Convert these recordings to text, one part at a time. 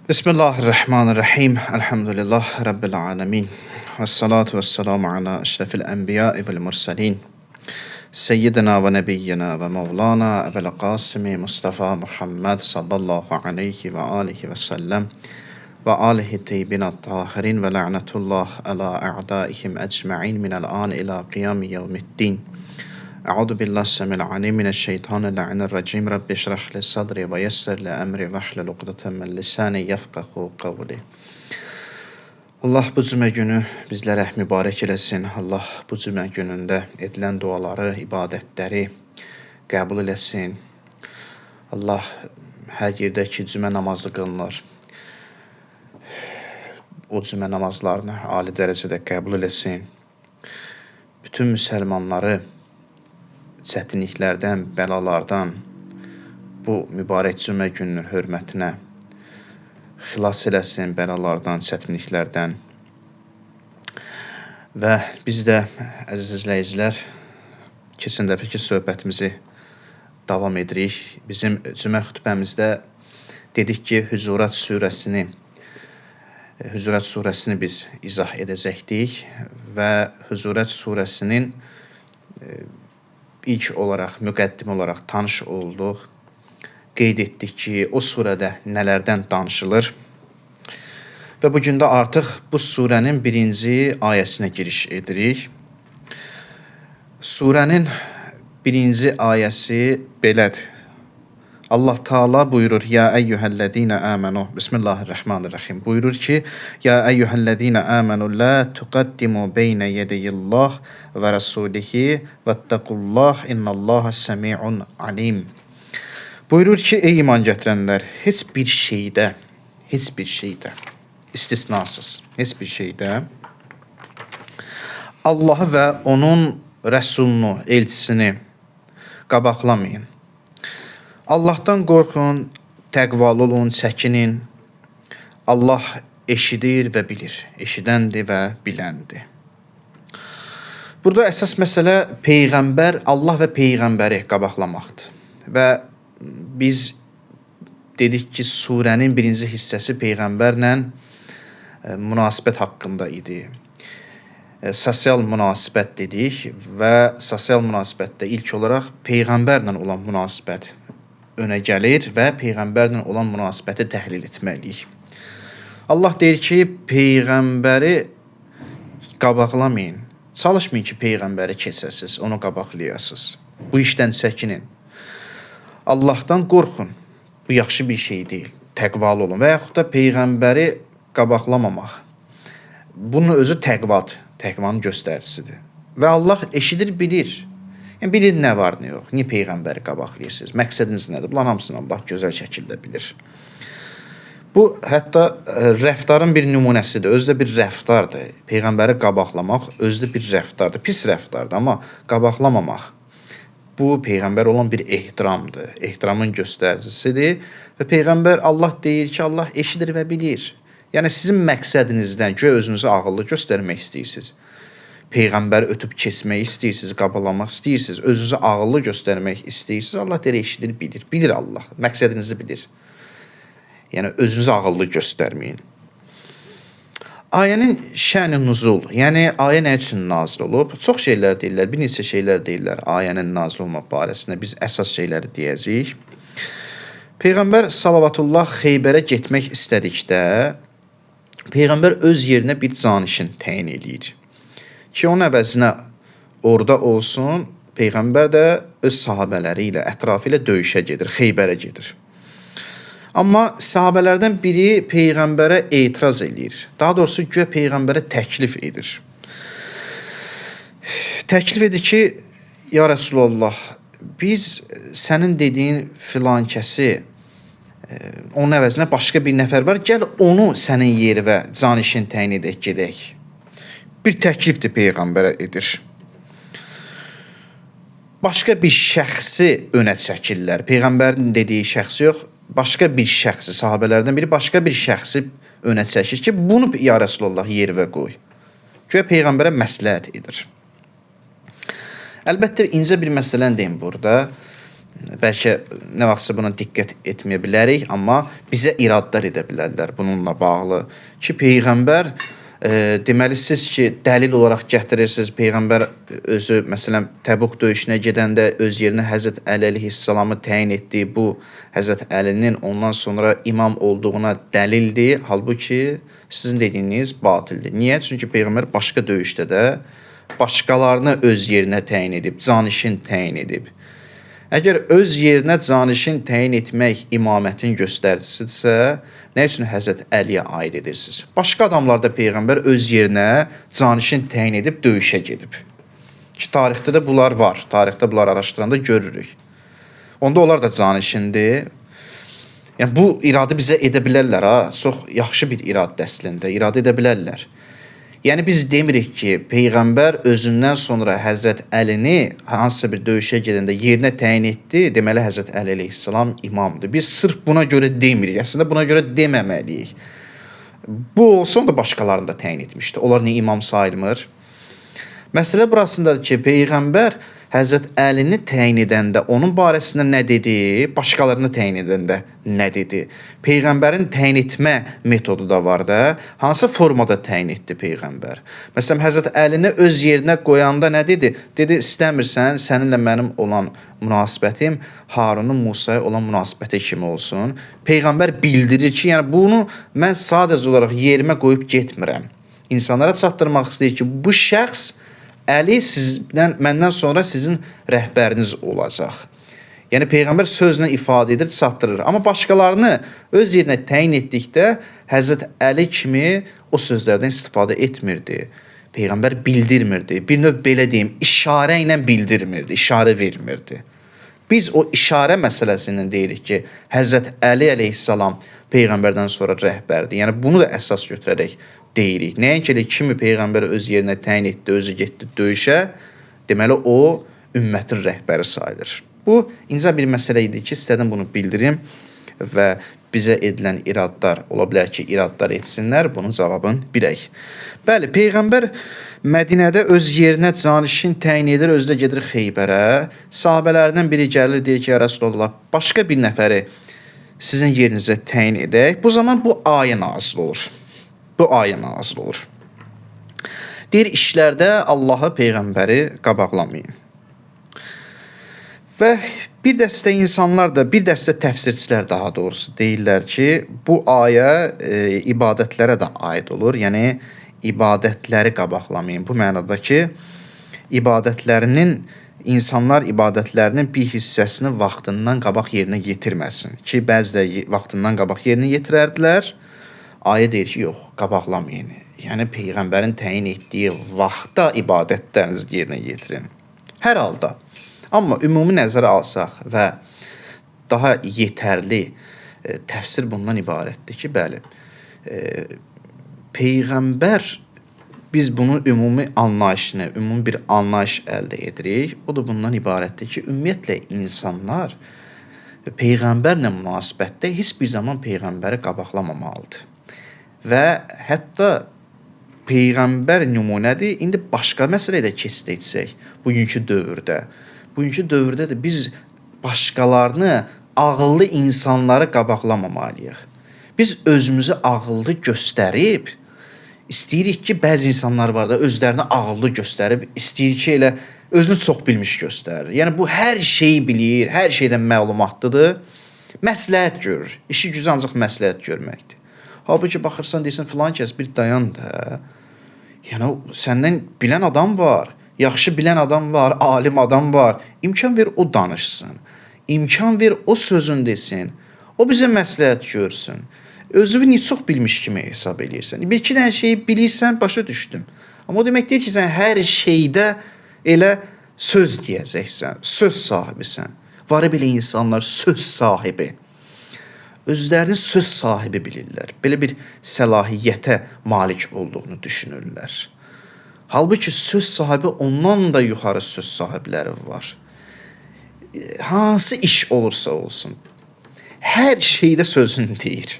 Bismillahirrahmanirrahim. Elhamdülillah Rabbil alemin. Vessalatu vesselamu ala eşrefil enbiya'i vel mursalin. Seyyidina ve nebiyyina ve mevlana Ebel Kasimi Mustafa Muhammed sallallahu aleyhi ve alihi ve sellem ve alihi teyyibinat tahirin ve la'netullah ala a'daihim ecma'in minel an ila qiyami yevmiddin. Euzu billahi semil alim mineşşeytanirracim. Rabbi şrah li sadri ve yessir li emri ve hlul ukdeten min lisani yefqahu qavli. Allah bu cümə günü bizlərə mübarək eləsin. Allah bu cümə günündə edilən duaları, ibadətləri qəbul eləsin. Allah hər yerdə ki cümə namazı qılınır, o cümə namazlarını ali dərəcədə qəbul eləsin. Bütün müsəlmanları çətinliklərdən, bəlalardan bu mübarək cümə gününün hörmətinə xilas eləsin, bəlalardan, çətinliklərdən. Və biz də, əziz izləyicilər, keçən dəfəki söhbətimizi davam edirik. Bizim cümə xütbəmizdə dedik ki, Hucurat surəsini biz izah edəcəkdik və Hucurat surəsinin ilk olaraq, müqəddim olaraq tanış olduq. Qeyd etdik ki, o surədə nələrdən danışılır. Və bugün də artıq bu surənin birinci ayəsinə giriş edirik. Surənin birinci ayəsi belədir. Allah Teala buyurur: Ya eyyuhellezine amenu. Bismillahirrahmanirrahim. Buyurur ki: Ya eyyuhellezine amenu la tuqaddimu beyne yedeyillah ve rasulihi vettakullah innallaha semi'un alim. Buyurur ki, ey iman gətirənlər, heç bir şeydə, istisnasız, heç bir şeydə Allahı və onun rəsulunu, elçisini qabaqlamayın. Allahdan qorxun, təqvalı olun, çəkinin. Allah eşidir və bilir, eşidəndir və biləndir. Burada əsas məsələ Peyğəmbər, Allah və Peyğəmbəri qabaqlamaqdır. Və biz dedik ki, surənin birinci hissəsi Peyğəmbərlə münasibət haqqında idi. Sosial münasibət dedik və sosial münasibətdə ilk olaraq Peyğəmbərlə olan münasibət önə gəlir və Peyğəmbərlə olan münasibəti təhlil etməliyik. Allah deyir ki, Peyğəmbəri qabaqlamayın. Çalışmayın ki, Peyğəmbəri keçəsiz, onu qabaqlayasınız. Bu işdən çəkinin. Allahdan qorxun. Bu yaxşı bir şey deyil. Təqvalı olun. Və yaxud da Peyğəmbəri qabaqlamamaq. Bunun özü təqvadır. Təqvanın göstəricisidir. Və Allah eşidir, bilir. Yəni, bilir nə var, nə yox. Niyə Peyğəmbəri qabaqlayırsınız? Məqsədiniz nədir? Bunların hamısını Allah gözəl şəkildə bilir. Bu, hətta rəftarın bir nümunəsidir. Özü də bir rəftardır. Peyğəmbəri qabaqlamaq özü də bir rəftardır. Pis rəftardır, amma qabaqlamamaq. Bu, Peyğəmbər olan bir ehtiramdır. Ehtiramın göstəricisidir. Və Peyğəmbər, Allah deyir ki, Allah eşidir və bilir. Yəni, sizin məqsədinizdən özünüzü ağıllı göstərmək istəyirsiniz. Peyğəmbəri ötüb keçmək istəyirsiniz, qabaqlamaq istəyirsiniz, özünüzü ağıllı göstərmək istəyirsiniz. Allah deyir, eşidir, bilir. Bilir Allah, məqsədinizi bilir. Yəni, özünüzü ağıllı göstərməyin. Ayənin şən-i nuzul, yəni ayə nə üçün nazil olub? Çox şeylər deyirlər, bir neçə şeylər deyirlər ayənin nazil olmaq barəsində. Biz əsas şeyləri deyəcəyik. Peyğəmbər salavatullah Xeybərə getmək istədikdə, Peyğəmbər öz yerinə bir canişin təyin edir. Ki, onun əvəzinə orada olsun, Peyğəmbər də öz sahabələri ilə, ətrafı ilə döyüşə gedir, Xeybərə gedir. Amma sahabələrdən biri Peyğəmbərə etiraz edir. Daha doğrusu, güya Peyğəmbərə təklif edir. Təklif edir ki, ya Rəsulullah, biz sənin dediyin filan kəsi, onun əvəzinə başqa bir nəfər var, gəl onu sənin yerinə canişin təyin edək, gedək. Bir təklifdir Peyğəmbərə edir. Başqa bir şəxsi önə çəkirlər. Peyğəmbərin dediyi şəxsi yox, başqa bir şəxsi, sahabələrdən biri başqa bir şəxsi önə çəkir ki, bunu ya Rəsulullah yerinə qoy. Güya Peyğəmbərə məsləhət edir. Əlbəttə, incə bir məsələn deyim burada. Bəlkə nə vaxtsa buna diqqət etməyə bilərik, amma bizə iradlar edə bilərlər bununla bağlı ki, peyğəmbər deməli siz ki, dəlil olaraq gətirirsiniz. Peyğəmbər özü məsələn Təbuk döyüşünə gedəndə öz yerinə Həzrət Əli əleyhissalamı təyin etdiyi bu Həzrət Əlinin ondan sonra imam olduğuna dəlildir. Halbuki sizin dediyiniz batildir. Niyə? Çünki peyğəmbər başqa döyüşdə də başqalarını öz yerinə təyin edib, canişin təyin edib. Əgər öz yerinə canişin təyin etmək imamətin göstəricisidirsə, nə üçün Həzrət Əliyə aid edirsiniz? Başqa adamlarda peyğəmbər öz yerinə canişin təyin edib döyüşə gedib. Ki tarixdə də bunlar var. Tarixdə bunlar araşdıranda görürük. Onda onlar da canişindir. Yəni bu iradı bizə edə bilərlər ha. Çox yaxşı bir iradə əslində. İradə edə bilərlər. Yəni biz demirik ki, peyğəmbər özündən sonra Həzrət Əlini hansısa bir döyüşə gedəndə yerinə təyin etdi, deməli Həzrət Əli əleyhissalam imamdır. Biz sırf buna görə demirik. Əslində buna görə deməməliyik. Bu olsa da başqalarını da təyin etmişdi. Onlar niyə imam sayılmır? Məsələ burasındadır ki, peyğəmbər Həzrət Əlini təyin edəndə onun barəsində nə dedi, başqalarını təyin edəndə nə dedi? Peyğəmbərin təyin etmə metodu da var da, hansı formada təyin etdi peyğəmbər? Məsələn, Həzrət Əlini öz yerinə qoyanda nə dedi? Dedi, istəmirsən, səninlə mənim olan münasibətim Harunun Musaya olan münasibəti kimi olsun. Peyğəmbər bildirir ki, yəni bunu mən sadəcə olaraq yerimə qoyub getmirəm. İnsanlara çatdırmaq istəyir ki, bu şəxs Əli məndən sonra sizin rəhbəriniz olacaq. Yəni peyğəmbər sözlə ifadə edir, çatdırır. Amma başqalarını öz yerinə təyin etdikdə Həzrət Əli kimi o sözlərdən istifadə etmirdi. Peyğəmbər bildirmirdi. Bir növ belə deyim, işarə ilə bildirmirdi, işarə vermirdi. Biz o işarə məsələsindən deyirik ki, Həzrət Əli əleyhissalam peyğəmbərdən sonra rəhbərdir. Yəni bunu da əsas götürərək deyirik. Nəinki elə kimi peyğəmbər öz yerinə təyin etdi, özü getdi döyüşə, deməli o ümmətin rəhbəri sayılır. Bu incə bir məsələ idi ki, istədim bunu bildirim və bizə edilən iradlar ola bilər ki, iradlar etsinlər, bunun cavabını bilək. Bəli, peyğəmbər Mədinədə öz yerinə canişin təyin edir, özü də gedir Xeybərə. Sahabelərdən biri gəlir, deyir ki, ya Rasulullah, başqa bir nəfəri sizin yerinizə təyin edək. Bu zaman bu ayə nazil olur. Bu ayə nazil olur. Deyir, işlərdə Allahı, peyğəmbəri qabaqlamayın. Və bir dəstə insanlar da, bir dəstə təfsirçilər daha doğrusu deyirlər ki, bu ayə ibadətlərə də aid olur. Yəni, ibadətləri qabaqlamayın. Bu mənada ki, insanlar ibadətlərinin bir hissəsini vaxtından qabaq yerinə yetirməsin. Ki, bəziləri vaxtından qabaq yerinə yetirərdilər. Ayə deyir ki, yox, qabaqlamayın. Yəni, peyğəmbərin təyin etdiyi vaxtda ibadətlərinizi yerinə yetirin. Hər halda. Amma ümumi nəzərə alsaq və daha yetərli təfsir bundan ibarətdir ki, bəli, peyğəmbər biz bunun ümumi anlayışını, ümumi bir anlayış əldə edirik. O da bundan ibarətdir ki, ümumiyyətlə insanlar peyğəmbərlə münasibətdə heç bir zaman peyğəmbəri qabaqlamamalıdır. Və hətta peyğəmbər nümunədir. İndi başqa məsələyə də keçid etsək bugünkü dövrdə. Bugünkü dövrdə də biz başqalarını, ağıllı insanları qabaqlamamalıyıq. Biz özümüzü ağıllı göstərib, istəyirik ki, bəzi insanlar var da özlərini ağıllı göstərib, istəyir ki, elə özünü çox bilmiş göstərir. Yəni bu hər şeyi bilir, hər şeydən məlumatlıdır. Məsləhət görür. İşi gücü ancaq məsləhət görməkdir. Halbuki baxırsan, deyirsən, filan kəs bir dayan da. Yəni, səndən bilən adam var, yaxşı bilən adam var, alim adam var. İmkan ver, o danışsın. İmkan ver, o sözün desin. O bizə məsləhət görsün. Özünü niyə çox bilmiş kimi hesab edirsən? Bir-iki dənə şeyi bilirsən, başa düşdüm. Amma o demək deyir ki, sən hər şeydə elə söz deyəcəksən, söz sahibisən. Var belə insanlar söz sahibi. Özlərini söz sahibi bilirlər. Belə bir səlahiyyətə malik olduğunu düşünürlər. Halbuki söz sahibi ondan da yuxarı söz sahibləri var. Hansı iş olursa olsun, hər şeydə sözünü deyir.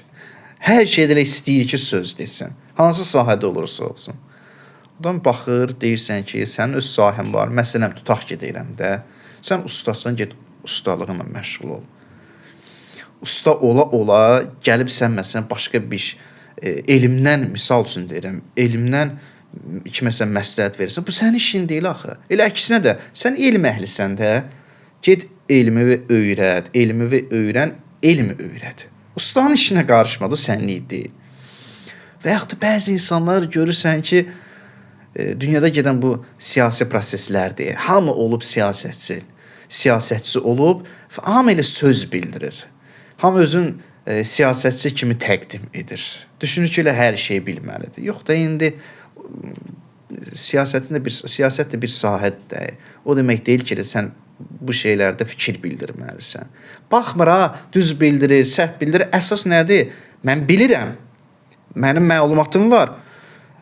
Hər şeydə elə istəyir ki, söz desin. Hansı sahədə olursa olsun. Adam baxır, deyirsən ki, sənin öz sahən var. Məsələn, tutaq ki, deyirəm də. Sən ustasan, get ustalığınla məşğul ol. Usta ola gəlibsən məsələn başqa bir elmdən misal üçün deyirəm, elmdən kiməsə məsləhət verirsən. Bu sənin işin deyil axı. Elə əksinə də sən elm əhlisən də, get elmi öyrət, elmi öyrən, elmi öyrət. Ustanın işinə qarışma, bu sənlik deyil. Və yaxud da bəzi insanlar görürsən ki, dünyada gedən bu siyasi proseslərdir. Hamı olub siyasətçi olub, hamı elə söz bildirir. Hamı özün siyasətçi kimi təqdim edir. Düşünür ki, elə hər şeyi bilməlidir. Yox da indi siyasət də bir sahədir. O demək deyil ki, sən bu şeylərdə fikir bildirməlisən. Baxmır ha, düz bildirir, səhv bildirir. Əsas nədir? Mən bilirəm. Mənim məlumatım var.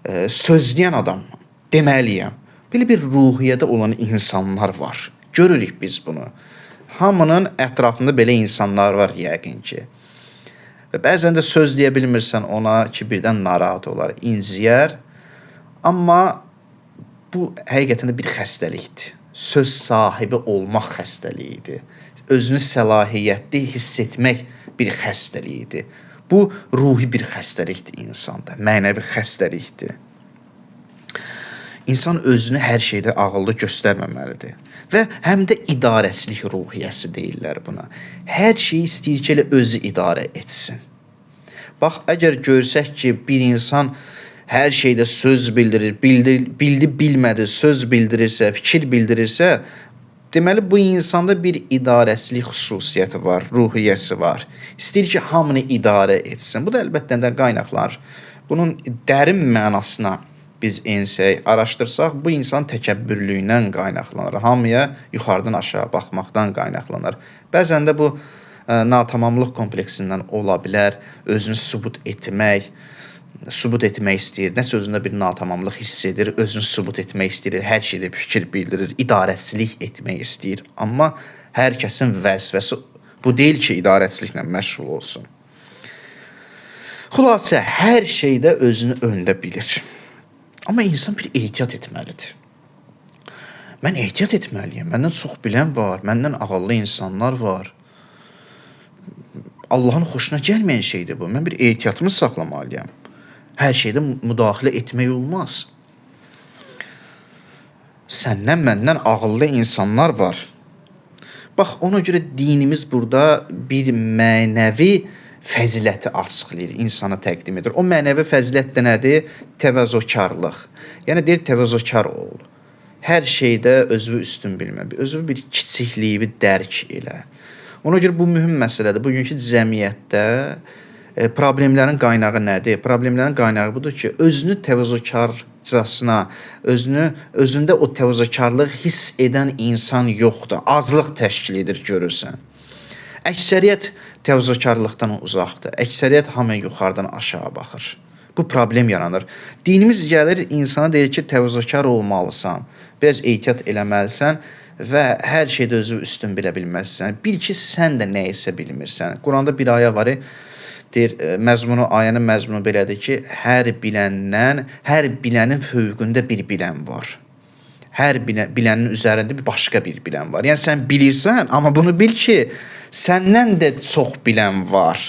Sözləyən adam deməliyəm. Belə bir ruhiyyədə olan insanlar var. Görürük biz bunu. Hamının ətrafında belə insanlar var yəqin ki. Və bəzən də söz deyə bilmirsən ona ki, birdən narahat olar, inciyər. Amma bu həqiqətən də bir xəstəlikdir. Söz sahibi olmaq xəstəliyidir. Özünü səlahiyyətli hiss etmək bir xəstəliyidir. Bu ruhi bir xəstəlikdir insanda, mənəvi xəstəlikdir. İnsan özünü hər şeydə ağıllı göstərməməlidir. Və həm də idarəçilik ruhiyyəsi deyirlər buna. Hər şeyi istəyir ki, elə özü idarə etsin. Bax, əgər görsək ki, bir insan hər şeydə söz bildirir, bilmədi, söz bildirirsə, fikir bildirirsə, deməli, bu insanda bir idarəçilik xüsusiyyəti var, ruhiyyəsi var. İstəyir ki, hamını idarə etsin. Bu da əlbəttə də qaynaqlar. Bunun dərin mənasına biz ensək, araşdırsaq, bu insan təkəbbürlüyündən qaynaqlanır. Hamıya yuxarıdan aşağı baxmaqdan qaynaqlanır. Bəzən də bu natamamlıq kompleksindən ola bilər, özünü sübut etmək istəyir. Nə sözündə bir natamamlıq hiss edir, özünü sübut etmək istəyir, hər şeydə fikir bildirir, idarəçilik etmək istəyir. Amma hər kəsin vəzifəsi bu deyil ki, idarəçiliklə məşğul olsun. Xülasə, hər şeydə özünü öndə bilir. Amma insan bir ehtiyat etməlidir. Mən ehtiyat etməliyəm. Məndən çox bilən var, məndən ağıllı insanlar var. Allahın xoşuna gəlməyən şeydir bu. Mən bir ehtiyatımı saxlamalıyam. Hər şeydə müdaxilə etmək olmaz. Səndən, məndən ağıllı insanlar var. Bax, ona görə dinimiz burada bir mənəvi fəziləti açıqlayır, insana təqdim edir. O mənəvi fəzilət də nədir? Təvazökarlıq. Yəni, deyir, təvazökar ol. Hər şeydə özünü üstün bilmə, özünü bir kiçikliyi dərk elə. Ona görə bu mühüm məsələdir. Bugünkü cəmiyyətdə problemlərin qaynağı nədir? Problemlərin qaynağı budur ki, özünü təvazökarcasına, özündə o təvazökarlıq hiss edən insan yoxdur. Azlıq təşkil edir, görürsən. Əksəriyyət təvazökarlıqdan uzaqdır. Əksəriyyət hamıya yuxarıdan aşağı baxır. Bu problem yaranır. Dinimiz gəlir, insana deyir ki, təvazökar olmalısan, biraz ehtiyat eləməlisən və hər şeydə özü üstün bilə bilməlisən. Bil ki, sən də nəyisə bilmirsən. Quranda bir ayə var, deyir, ayənin məzmunu belədir ki, hər bilənin fövqündə bir bilən var. Hər bilənin üzərində bir başqa bir bilən var. Yəni, sən bilirsən, amma bunu bil ki, səndən də çox bilən var.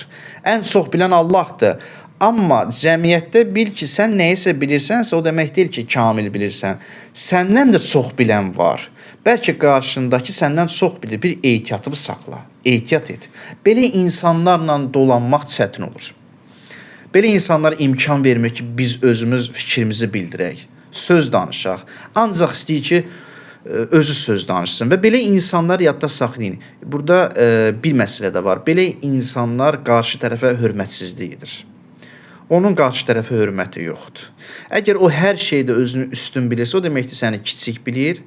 Ən çox bilən Allahdır. Amma cəmiyyətdə bil ki, sən nəyisə bilirsənsə, o demək deyil ki, kamil bilirsən. Səndən də çox bilən var. Bəlkə qarşındakı səndən çox bilir. Bir ehtiyatı saxla, ehtiyat et. Belə insanlarla dolanmaq çətin olur. Belə insanlara imkan vermir ki, biz özümüz fikrimizi bildirək. Söz danışaq. Ancaq istəyir ki, özü söz danışsın və belə insanlar yadda saxlayın. Burada bir məsələ də var. Belə insanlar qarşı tərəfə hörmətsizlik edir. Onun qarşı tərəfə hörməti yoxdur. Əgər o hər şeydə özünü üstün bilirsə, o deməkdir səni kiçik bilir.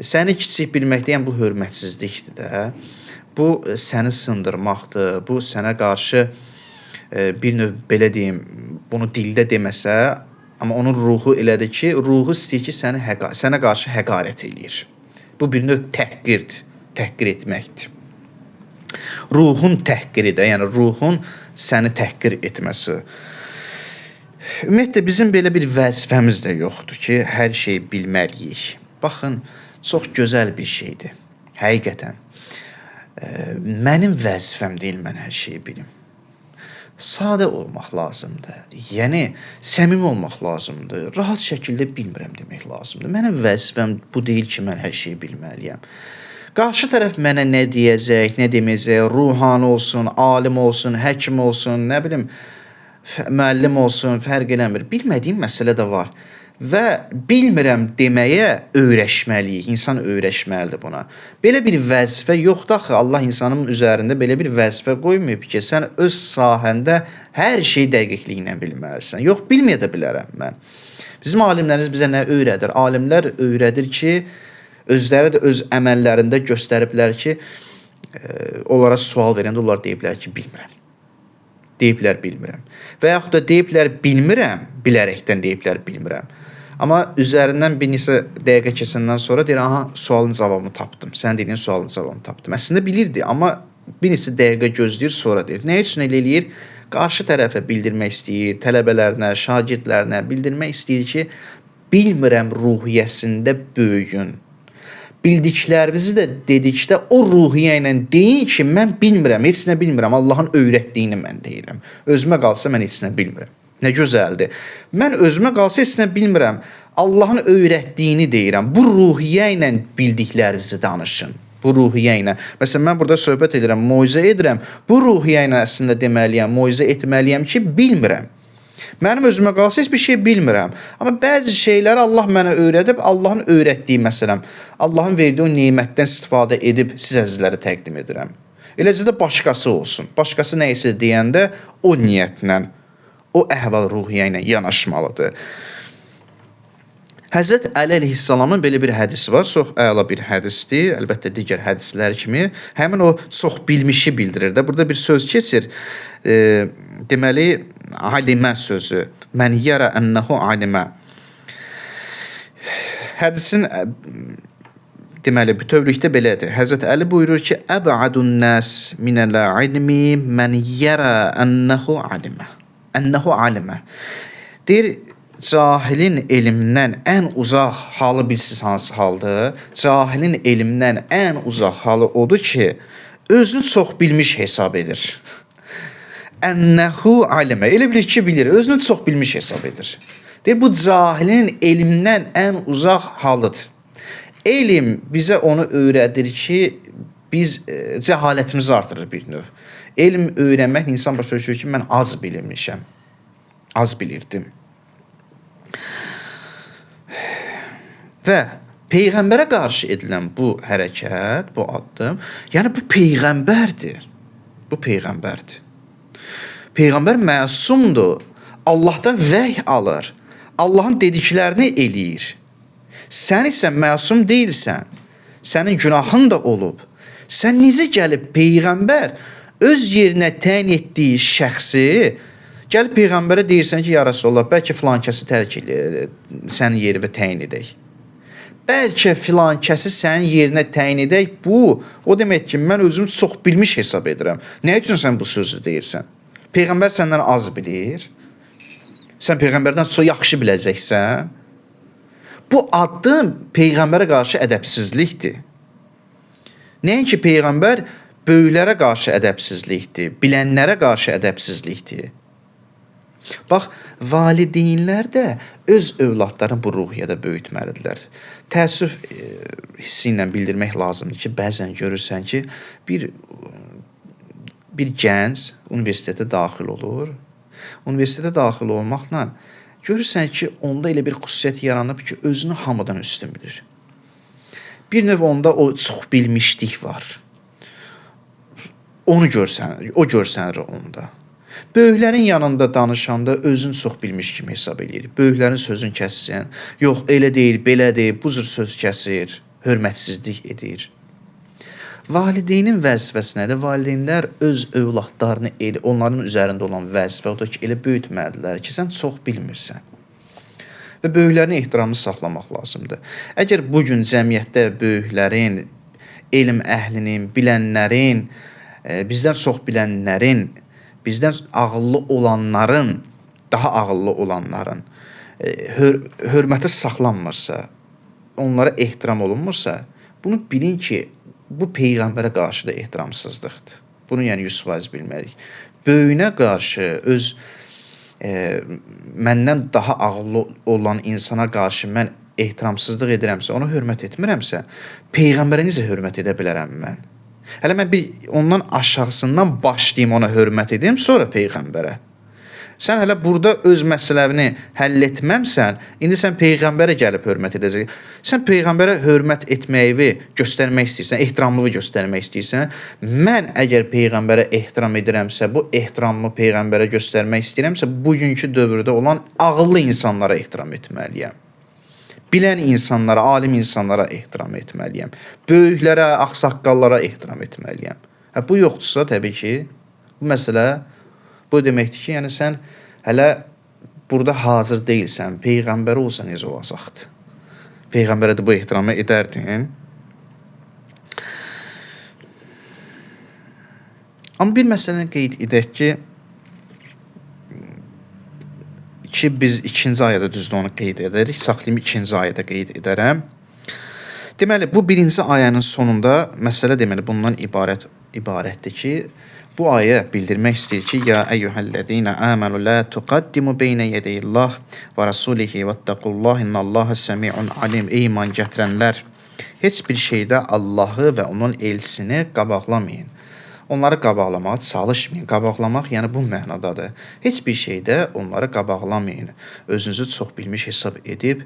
Səni kiçik bilmək deyən bu hörmətsizlikdir də. Bu səni sındırmaqdır. Bu sənə qarşı bir növ belə deyim, bunu dildə deməsə, amma onun ruhu elədir ki, ruhu istəyir ki, sənə qarşı həqarət eləyir. Bu bir növ təhqirdir, təhqir etməkdir. Ruhun təhqiridir, yəni ruhun səni təhqir etməsi. Ümumiyyətlə, bizim belə bir vəzifəmiz də yoxdur ki, hər şeyi bilməliyik. Baxın, çox gözəl bir şeydir, həqiqətən. Mənim vəzifəm deyil, mən hər şeyi bilim. Sadə olmaq lazımdır. Yəni səmimi olmaq lazımdır. Rahat şəkildə bilmirəm demək lazımdır. Mənim vəzifəm bu deyil ki, mən hər şeyi bilməliyəm. Qarşı tərəf mənə nə deyəcək, nə deməyəcək, ruhani olsun, alim olsun, həkim olsun, nə bilim, müəllim olsun, fərq eləmir. Bilmədiyim məsələ də var. Və bilmirəm deməyə öyrəşməliyik. İnsan öyrəşməlidir buna. Belə bir vəzifə yoxdur axı. Allah insanın üzərində belə bir vəzifə qoymayıb ki, sən öz sahəndə hər şeyi dəqiqliklə bilməlisən. Yox, bilməyə də bilərəm mən. Bizim alimlərimiz bizə nə öyrədir? Alimlər öyrədir ki, özləri də öz əməllərində göstəriblər ki, onlara sual verəndə onlar deyiblər ki, bilmirəm. Deyiblər bilmirəm. Və yaxud da deyiblər bilmirəm, bilərəkdən deyiblər bilmirəm. Amma üzərindən bir neçə dəqiqə keçəndən sonra deyir, aha, sualın cavabını tapdım. Sən dediyin sualın cavabını tapdım. Əslində bilirdi, amma bir neçə dəqiqə gözləyir, sonra deyir. Nə üçün elə eləyir? Qarşı tərəfə bildirmək istəyir, tələbələrinə, şagirdlərinə bildirmək istəyir ki, bilmirəm ruhiyyəsində böyüyün. Bildiklərinizi də dedikdə o ruhiyyə ilə deyin ki, mən bilmirəm, heç nə bilmirəm, Allahın öyrətdiyini mən deyirəm. Özümə qalsa mən heç nə bilmirəm. Nə gözəldir. Mən özümə qalsa heç nə bilmirəm, Allahın öyrətdiyini deyirəm. Bu ruhiyyə ilə bildiklərinizi danışın. Bu ruhiyyə ilə. Məsələn, mən burada söhbət edirəm, moizə edirəm. Bu ruhiyyə ilə əslində deməliyəm, moizə etməliyəm ki, bilmirəm. Mənim özümə qalsa heç bir şey bilmirəm. Amma bəzi şeyləri Allah mənə öyrədib, Allahın öyrətdiyi məsələn, Allahın verdiyi o nemətdən istifadə edib siz əzizləri təqdim edirəm. Eləcə də başqası olsun. Başqası nə isə deyəndə o niyyətlə, o əhval-ruhiyyə ilə yanaşmalıdır. Həzrət Əli əleyhissalamın belə bir hədisi var. Çox əla bir hədisdir. Əlbəttə digər hədislər kimi. Həmin o çox bilmişi bildirir də. Burada bir söz keçir. Deməli, alimə sözü. Mən yərə ənəhu alimə. Hədisin deməli, bütövlükdə belədir. Həzrət Əli buyurur ki, əbədun nəs minəl ilmi mən yərə ənəhu alimə. Ənəhu alimə. Deyir, cahilin elmdən ən uzaq halı bilsiz hansı haldır? Cahilin elmdən ən uzaq halı odur ki, özünü çox bilmiş hesab edir. Ənəhu alimə. Elə bilir ki, bilir. Özünü çox bilmiş hesab edir. Deyir, bu cahilin elmdən ən uzaq halıdır. Elm bizə onu öyrədir ki, biz cəhalətimizi artırır bir növ. Elm öyrənmək insan başa düşür ki, mən az bilirmişəm. Az bilirdim. Və Peyğəmbərə qarşı edilən bu hərəkət, bu addım, yəni bu Peyğəmbərdir. Bu Peyğəmbərdir. Peyğəmbər məsumdur. Allahdan vəhy alır. Allahın dediklərini eləyir. Sən isə məsum deyilsən. Sənin günahın da olub. Sən necə gəlib Peyğəmbər öz yerinə təyin etdiyi şəxsi gəlib Peyğəmbərə deyirsən ki, ya Rasulullah, bəlkə filan kəsi tərk elə, sənin yerinə təyin edək. Bəlkə filan kəsi sənin yerinə təyin edək. Bu, o demək ki, mən özümü çox bilmiş hesab edirəm. Nə üçün sən bu sözü deyirsən? Peyğəmbər səndən az bilir. Sən Peyğəmbərdən çox yaxşı biləcəksən. Bu addım Peyğəmbərə qarşı ədəbsizlikdir. Nəinki Peyğəmbər böyüklərə qarşı ədəbsizlikdir, bilənlərə qarşı ədəbsizlikdir. Bax, valideynlər də öz övladlarını bu ruhiyyədə böyütməlidirlər. Təəssüf hissi ilə bildirmək lazımdır ki, bəzən görürsən ki, bir gənc universitetə daxil olur. Universitetə daxil olmaqla görürsən ki, onda elə bir xüsusiyyət yaranıb ki, özünü hamıdan üstün bilir. Bir növ onda o çox bilmişlik var. O görsənir onda. Böyüklərin yanında danışanda özünü çox bilmiş kimi hesab edir. Böyüklərin sözünü kəssin. Yox, elə deyil, belə deyil, bu cür söz kəsir, hörmətsizlik edir. Valideynin vəzifəsi nədir? Valideynlər öz övladlarını, onların üzərində olan vəzifə odur ki, elə böyütməlidirlər ki, sən çox bilmirsən. Və böyüklərin ehtiramını saxlamaq lazımdır. Əgər bugün cəmiyyətdə böyüklərin, elm əhlinin, bilənlərin, bizdən çox bilənlərin, bizdən ağıllı olanların, daha ağıllı olanların hörməti saxlanmırsa, onlara ehtiram olunmursa, bunu bilin ki, bu peyğəmbərə qarşı da ehtiramsızlıqdır. Bunu yəni 100% bilməliyik. Böyüyünə qarşı məndən daha ağıllı olan insana qarşı mən ehtiramsızlıq edirəmsə, ona hörmət etmirəmsə, peyğəmbərə necə hörmət edə bilərəm mən? Hələ mən bir ondan aşağısından başlayım ona hörmət edim, sonra peyğəmbərə. Sən hələ burada öz məsələni həll etməmsən, indi sən peyğəmbərə gəlib hörmət edəcəksən. Sən peyğəmbərə hörmət etməyi göstərmək istəyirsən, ehtiramını göstərmək istəyirsən. Mən əgər peyğəmbərə ehtiram edirəmsə, bu ehtiramımı peyğəmbərə göstərmək istəyirəmsə, bugünkü dövrdə olan ağıllı insanlara ehtiram etməliyəm. Bilən insanlara, alim insanlara ehtiram etməliyəm. Böyüklərə, ağsaqqallara ehtiram etməliyəm. Bu yoxdursa, təbii ki, bu məsələ bu deməkdir ki, yəni sən hələ burada hazır deyilsən. Peyğəmbər olsa necə olacaqdır? Peyğəmbərə də bu ehtiramı edərdin. Amma bir məsələni qeyd edək ki, biz ikinci ayədə düzdür onu qeyd edərik. Saxlayım ikinci ayədə qeyd edərəm. Deməli, bu birinci ayənin sonunda məsələ deməli bundan ibarətdir ki, bu ayə bildirmək istəyir ki, ya eyyuhellezina amanu la tuqaddimu beyne yedeyillah və rasulihi vettaqullah innallaha semi'un alim. Ey iman gətirənlər, heç bir şeydə Allahı və onun elçisini qabaqlamayın. Onları qabaqlamağa çalışmayın. Qabaqlamaq yəni bu mənadadır. Heç bir şeydə onları qabaqlamayın. Özünüzü çox bilmiş hesab edib,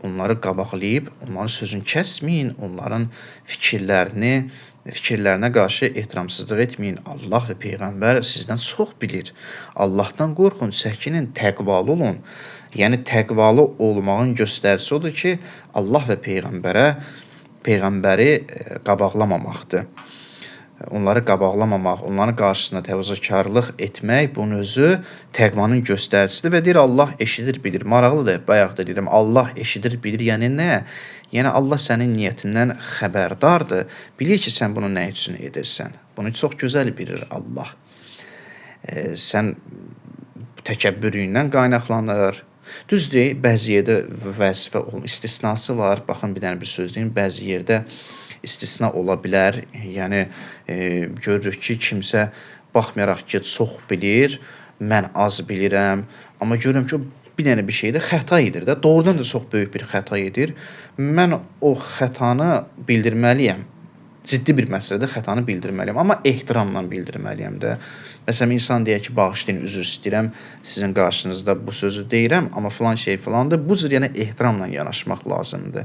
onları qabaqlayıb, onların sözünü kəsməyin, onların fikirlərinə qarşı ehtiramsızlıq etməyin. Allah və Peyğəmbər sizdən çox bilir. Allahdan qorxun, çəkinin, təqvalı olun. Yəni təqvalı olmağın göstəricisi odur ki, Allah və Peyğəmbəri qabaqlamamaqdır. Onları qabaqlamamaq, onların qarşısında təvazökarlıq etmək bunun özü təqvanın göstəricisidir və deyir Allah eşidir, bilir. Maraqlıdır, bayaq da deyirəm, Allah eşidir, bilir. Yəni nə? Yəni Allah sənin niyyətindən xəbərdardır. Bilir ki, sən bunu nə üçün edirsən. Bunu çox gözəl bilir Allah. Sən təkəbbürlüyündən qaynaqlanır. Düzdür, bəzi yerdə vəzifə istisnası var. Baxın, bir dənə bir söz deyim, bəzi yerdə istisna ola bilər. Yəni görürük ki, kimsə baxmayaraq ki, çox bilir, mən az bilirəm, amma görürəm ki, bir dənə bir şeydə xəta edir də, doğrudan da çox böyük bir xəta edir. Mən o xətanı bildirməliyəm. Ciddi bir məsələdə xətanı bildirməliyəm, amma ehtiramla bildirməliyəm də. Məsələn, insan deyək ki, bağışlayın, üzr istəyirəm, sizin qarşınızda bu sözü deyirəm, amma filan şey filandır. Bu cür yəni ehtiramla yanaşmaq lazımdır.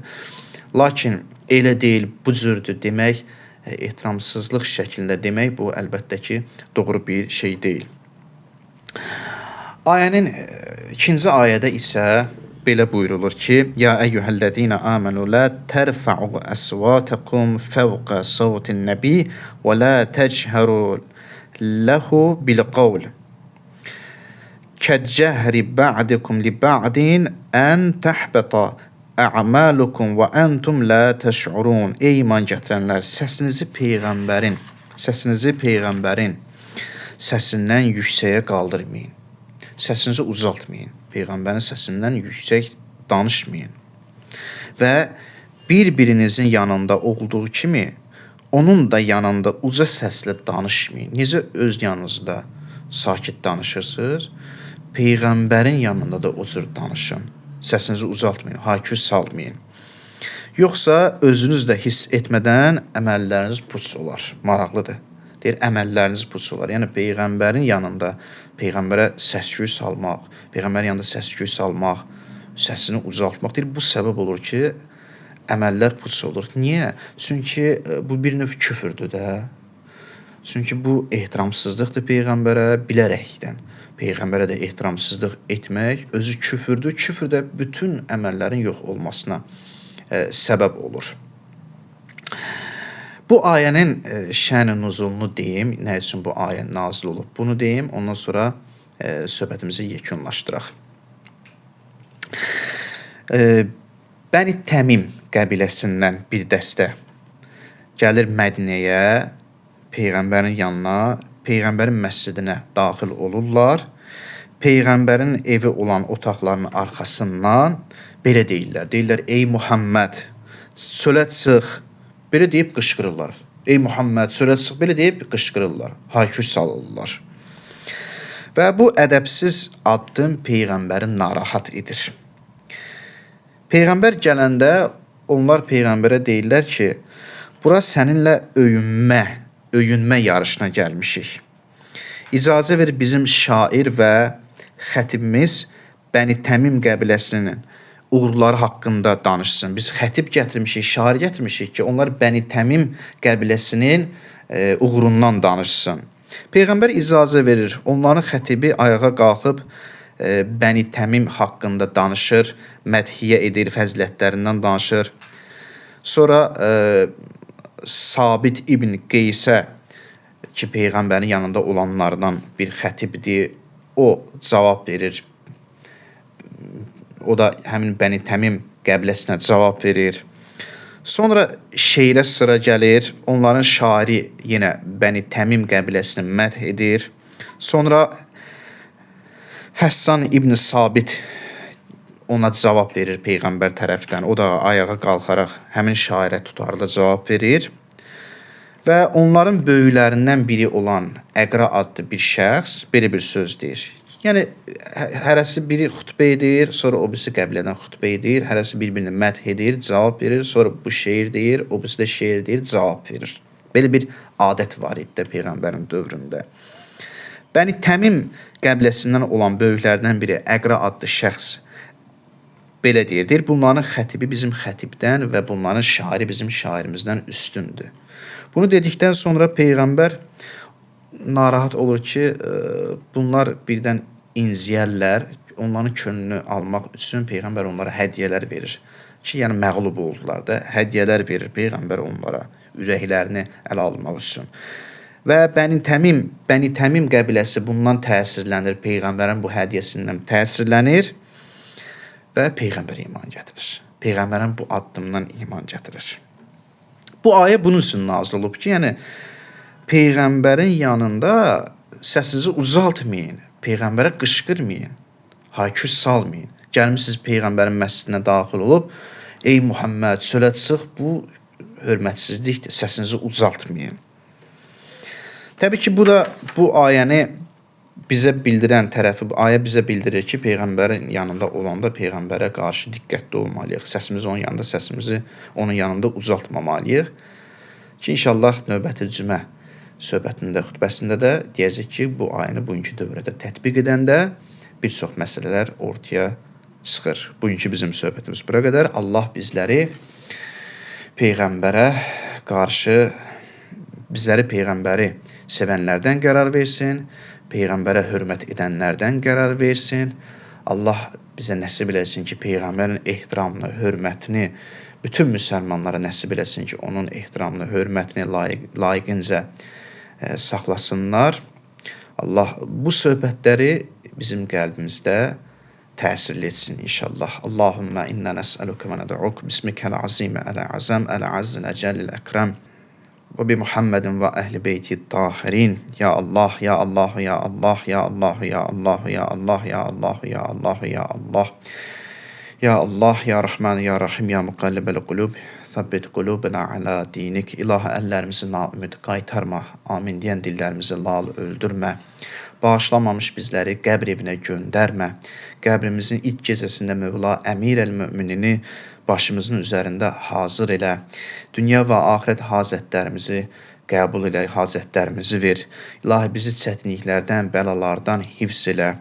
Lakin elə deyil, bu cürdür demək, ehtiramsızlıq şəklində demək, bu əlbəttə ki, doğru bir şey deyil. Ayənin ikinci ayədə isə belə buyurulur ki, ya eyyuhellezina amanu la terfa'u aswatakum fawqa sawtin nabi və la tejharu lahu bil qawl kecehri ba'dikum li ba'din an tahbata a'malukum və entum la teş'urun. Ey iman gətirənlər, səsinizi peyğəmbərin səsindən yüksəyə qaldırmayın. Səsinizi uzaltmayın. Peyğəmbərin səsindən yüksək danışmayın. Və bir-birinizin yanında olduğu kimi onun da yanında uca səslə danışmayın. Necə öz yanınızda sakit danışırsınız, Peyğəmbərin yanında da o cür danışın. Səsinizi uzaltmayın, hakü salmayın. Yoxsa özünüz də hiss etmədən əməlləriniz puç olar. Maraqlıdır. Deyir, əməlləriniz puç olar. Yəni, Peyğəmbərin yanında Peyğəmbərə səs-küy salmaq, Peyğəmbərin yanında səs-küy salmaq, səsini uzaltmaq deyir, bu səbəb olur ki, əməllər puç olur. Niyə? Çünki bu bir növ küfürdür də. Çünki bu ehtiramsızlıqdır Peyğəmbərə bilərəkdən. Peyğəmbərə də ehtiramsızlıq etmək özü küfürdür. Küfür də bütün əməllərin yox olmasına səbəb olur. Bu ayənin şən-i nuzulunu deyim, nə üçün bu ayə nazil olub, bunu deyim, ondan sonra söhbətimizi yekunlaşdıraq. Bəni Təmim qəbiləsindən bir dəstə gəlir Mədinəyə, Peyğəmbərin yanına, Peyğəmbərin məscidinə daxil olurlar. Peyğəmbərin evi olan otaqlarının arxasından belə deyirlər. Deyirlər, ey Muhammed, çölə çıx. Belə deyib qışqırırlar. Ey Muhammed, surət çıx belə deyib qışqırırlar, hayküş salırlar. Və bu ədəbsiz addım peyğəmbəri narahat edir. Peyğəmbər gələndə onlar peyğəmbərə deyirlər ki, bura səninlə öyünmə yarışına gəlmişik. İcazə ver bizim şair və xətibimiz Bəni Təmim qəbiləsinin uğurları haqqında danışsın. Biz xətib gətirmişik, şair gətirmişik ki, onlar Bəni Təmim qəbiləsinin uğurundan danışsın. Peyğəmbər icazə verir. Onların xətibi ayağa qalxıb Bəni Təmim haqqında danışır, mədhiyə edir, fəzilətlərindən danışır. Sonra Sabit İbn Qeysə ki, peyğəmbərin yanında olanlardan bir xətibdir, o cavab verir. O da həmin Bəni Təmim qəbiləsinə cavab verir. Sonra şeirə sıra gəlir. Onların şairi yenə Bəni Təmim qəbiləsini məth edir. Sonra Həssan İbn Sabit ona cavab verir peyğəmbər tərəfdən. O da ayağa qalxaraq həmin şairə tutarlı cavab verir. Və onların böyüklərindən biri olan Əqra adlı bir şəxs belə bir söz deyir. Yəni hərəsi biri xutbə edir, sonra o birisi qəbilədən xutbə edir, hərəsi bir-birini məth edir, cavab verir, sonra bu şeir deyir, o birisi də şeir deyir, cavab verir. Belə bir adət var idi də peyğəmbərin dövründə. Bəni Təmim qəbiləsindən olan böyüklərdən biri Əqra adlı şəxs belə deyir, bunların xətibi bizim xətibdən və bunların şairi bizim şairimizdən üstündür. Bunu dedikdən sonra peyğəmbər narahat olur ki, bunlar birdən inciyərlər, onların könlünü almaq üçün peyğəmbər onlara hədiyyələr verir. Ki, yəni məğlub oldular da, hədiyyələr verir peyğəmbər onlara, ürəklərini ələ almaq üçün. Və Bəni Təmim qəbiləsi bundan təsirlənir, peyğəmbərin bu hədiyyəsindən təsirlənir və peyğəmbərə iman gətirir. Peyğəmbərin bu addımdan iman gətirir. Bu ayə bunun üçün nazil olub ki, yəni peyğəmbərin yanında səsinizi ucaltmayın, peyğəmbərə qışqırmayın, hayküş salmayın. Gəlmisiniz peyğəmbərin məscidinə daxil olub, ey Muhammed, çölə çıx, bu hörmətsizlikdir, səsinizi ucaltmayın. Təbii ki, bu ayəni bizə bildirən tərəfi, ayə bizə bildirir ki, peyğəmbərin yanında olanda peyğəmbərə qarşı diqqətli olmalıyıq. Səsimizi onun yanında, səsimizi onun yanında ucaltmamalıyıq. Ki, inşallah növbəti cümə söhbətində, xütbəsində də deyəcək ki, bu ayəni bugünkü dövrdə tətbiq edəndə bir çox məsələlər ortaya çıxır. Bugünkü bizim söhbətimiz bura qədər. Allah bizləri peyğəmbəri sevənlərdən qərar versin, peyğəmbərə hörmət edənlərdən qərar versin. Allah bizə nəsib eləsin ki, peyğəmbərin ehtiramını, hörmətini bütün müsəlmanlara nəsib eləsin ki, onun ehtiramını, hörmətini layiqincə saxlasınlar. Allah bu söhbətləri bizim qəlbimizdə təsirli etsin inşallah. Allahümmə innə nəs'əluka və nəd'uk bismikəl azimə əl-əzəm əl-əzzəl əcəlil əkrəm və bi Muhammedin və əhli beyti tahirin. Ya Allah, ya Allah, ya Allah, ya Allah, ya Allah, ya Allah, ya Allah, ya Allah, ya Allah. Ya Allah, ya Rahman, ya Rahim, ya Muqallibəl qulub, Səbbit qulubuna alə dinik. İlahi, əllərimizi naümid qaytarma, amin deyən dillərimizi lal öldürmə. Bağışlamamış bizləri qəbr evinə göndərmə. Qəbrimizin ilk gecəsində Mövla Əmir əl-Möminini başımızın üzərində hazır elə. Dünya və axirət hazətlərimizi qəbul elə, hazətlərimizi ver. İlahi, bizi çətinliklərdən, bəlalardan hifz elə.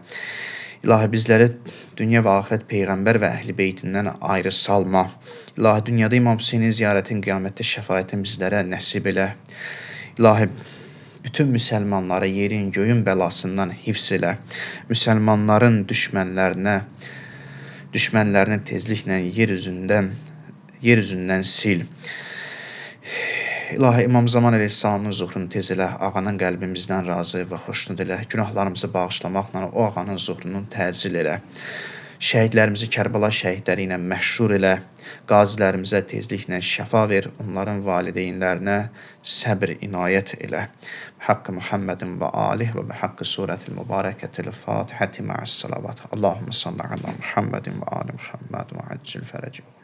İlahi, bizləri dünya və axirət Peyğəmbər və əhl-i beytindən ayrı salma. İlahi, dünyada İmam Hüseynin ziyarətin, qiyamətdə şəfayətin bizlərə nəsib elə. İlahi, bütün müsəlmanları yerin, göyün bəlasından hifz elə. Müsəlmanların düşmənlərini tezliklə yer üzündən sil. İlahi, İmam Zaman əleyhissalamın zuhrunu tez elə, ağanın qəlbimizdən razı və xoşnud elə. Günahlarımızı bağışlamaqla o ağanın zuhrunun təcil elə. Şəhidlərimizi Kərbəla şəhidləri ilə məşhur elə. Qazilərimizə tezliklə şəfa ver. Onların valideynlərinə səbr inayət elə. Haqqı Muhammedin və alih və haqqı surətil mübarəkətil Fatihəti mə'əs-salavat. Allahümme salli ala Muhammedin və ali Muhammed və əccil fərəcih.